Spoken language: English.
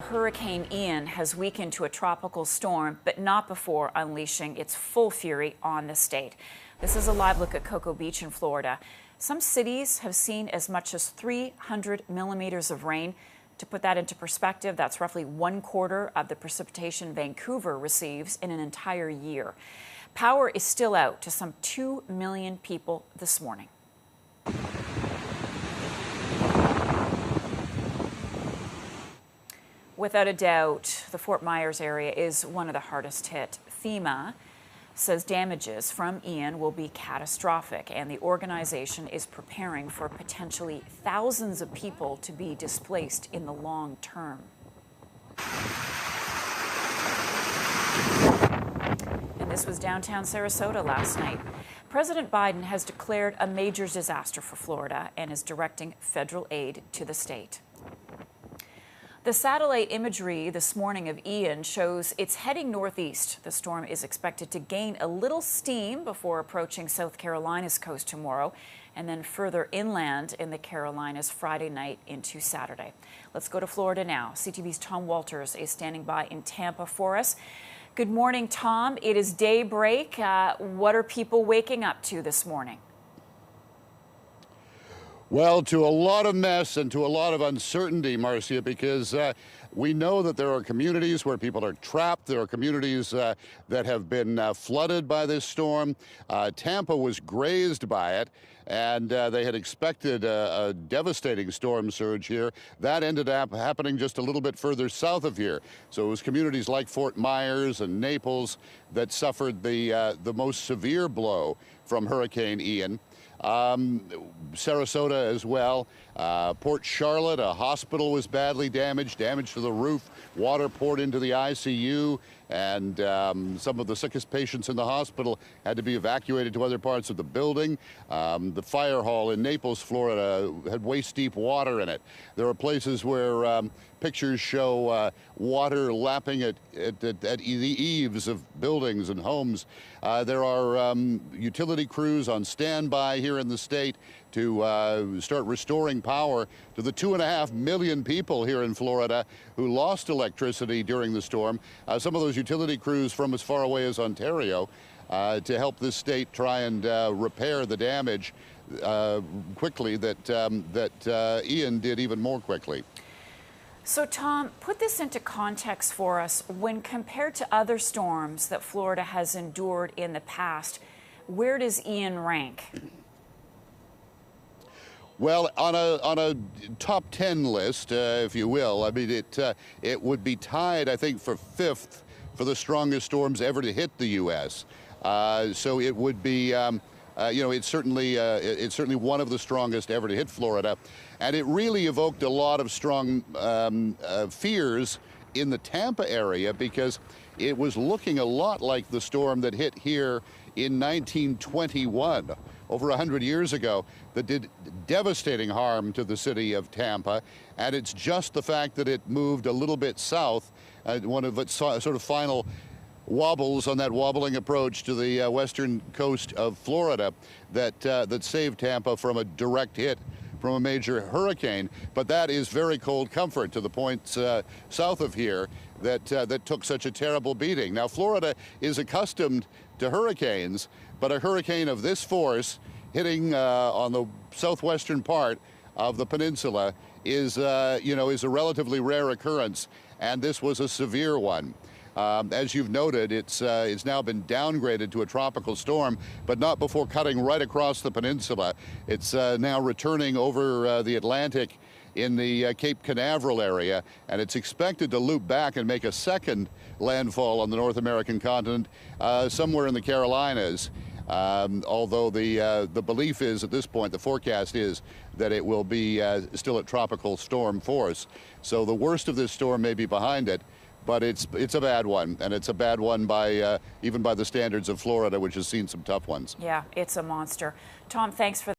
Hurricane Ian has weakened to a tropical storm, but not before unleashing its full fury on the state. This is a live look at Cocoa Beach in Florida. Some cities have seen as much as 300 millimeters of rain. To put that into perspective, that's roughly 1/4 of the precipitation Vancouver receives in an entire year. Power is still out to some 2 million people this morning. Without a doubt, the Fort Myers area is one of the hardest hit. FEMA says damages from Ian will be catastrophic, and the organization is preparing for potentially thousands of people to be displaced in the long term. And this was downtown Sarasota last night. President Biden has declared a major disaster for Florida and is directing federal aid to the state. The satellite imagery this morning of Ian shows it's heading northeast. The storm is expected to gain a little steam before approaching South Carolina's coast tomorrow, and then further inland in the Carolinas Friday night into Saturday. Let's go to Florida now. CTV's Tom Walters is standing by in Tampa for us. Good morning, Tom. It is daybreak. What are people waking up to this morning? Well, to a lot of mess and to a lot of uncertainty, Marcia, because we know that there are communities where people are trapped. There are communities that have been flooded by this storm. Tampa was grazed by it, and they had expected a devastating storm surge here. That ended up happening just a little bit further south of here. So it was communities like Fort Myers and Naples that suffered the most severe blow from Hurricane Ian. Sarasota as well. Port Charlotte, a hospital was badly damaged to the roof. Water poured into the ICU, and some of the sickest patients in the hospital had to be evacuated to other parts of the building. The fire hall in Naples, Florida, had waist-deep water in it. There are places where pictures show water lapping at the eaves of buildings and homes. There are utility crews on standby here in the state to start restoring power to the 2.5 million people here in Florida who lost electricity during the storm. Some of those utility crews from as far away as Ontario to help this state try and repair the damage quickly that Ian did even more quickly. So, Tom, put this into context for us. When compared to other storms that Florida has endured in the past, where does Ian rank? Well, on a top 10 list, if you will, I mean, it would be tied, I think, for 5th for the strongest storms ever to hit the U.S. So it would be, it's certainly one of the strongest ever to hit Florida, and it really evoked a lot of strong fears in the Tampa area because it was looking a lot like the storm that hit here in 1921. Over 100 years ago, that did devastating harm to the city of Tampa. And it's just the fact that it moved a little bit south, one of its sort of final wobbles on that wobbling approach to the western coast of Florida that saved Tampa from a direct hit from a major hurricane. But that is very cold comfort to the points south of here that took such a terrible beating. Now, Florida is accustomed to hurricanes, but a hurricane of this force hitting on the southwestern part of the peninsula is a relatively rare occurrence, and this was a severe one. As you've noted, it's now been downgraded to a tropical storm, but not before cutting right across the peninsula. It's now returning over the Atlantic in the Cape Canaveral area, and it's expected to loop back and make a second landfall on the North American continent somewhere in the Carolinas. Although the belief is at this point, the forecast is that it will be still at tropical storm force. So the worst of this storm may be behind it, but it's a bad one, and it's a bad one by even by the standards of Florida, which has seen some tough ones. Yeah, it's a monster. Tom, thanks for